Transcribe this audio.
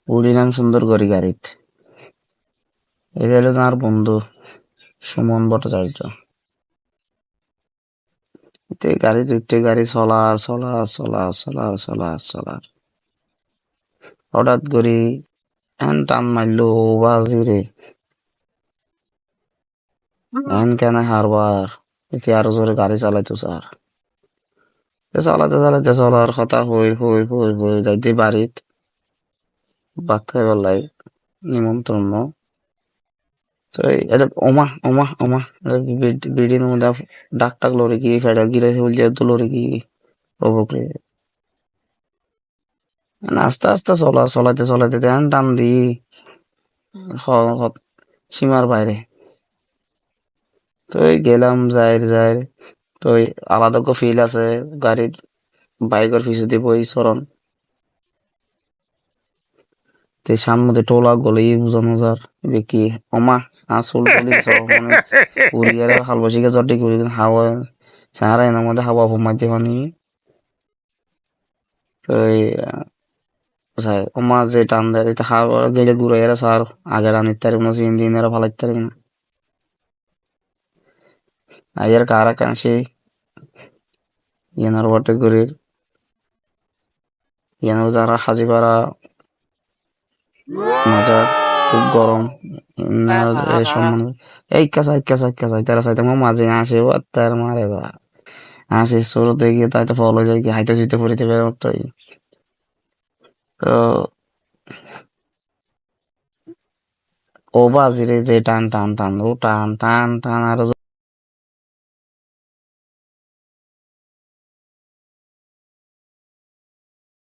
উড়িলাম সুন্দর করি গাড়িত। এই হলো আমার বন্ধু সুমন ভট্টাচার্য। তে গাড়ি দুইটা গাড়ি চলার হঠাৎ করে এন টান মারলো ও বাজি রে এন কেন হারবার এতে আরো জোরে গাড়ি চালাইতো স্যার চালাতে চলার কথা হই যাইতে বাড়িত ভাত খাইবার লাই নিমন্ত্রণ তো এটা ওমা বিডির মধ্যে ডাক টাক লড়ে কি ফেডার গিরে হল যেহেতু লড়ে কি প্রভুকে আস্তে চলাইতে দেন টান দি সীমার বাইরে তো গেলাম যাই তো আলাদা ফিল আছে গাড়ির বাইকের পিছু দিয়ে বই চরণ তে সামনে টোলা গলেই বুঝানো যার কি অমা আসল বলি মানে উড়িয়ারে হালবাসিকে জটি করি হাওয়া সারা এনার মধ্যে হাওয়া মাঝে পানি ওই অমা যে টান দেয় এটা হাওয়া গেলে ঘুরে এরা সার আগে রানির তারিখ না সিন দিন এরা ভালাই তারিখ না আইয়ার কারা কাছে ইয়ানার বটে করে ইয়ানার যারা হাজিপাড়া মাজার খুব গরম সম্মান এই কাঁচাই তারা চাইতে আমার মাঝে আসে তার মারে বা আসে শুরুতে গিয়ে তাই তো ফলো যায় কি হাইতে জিতে পড়িতে বের মতোই তো ও বাজিরে যে টান ও টান আরো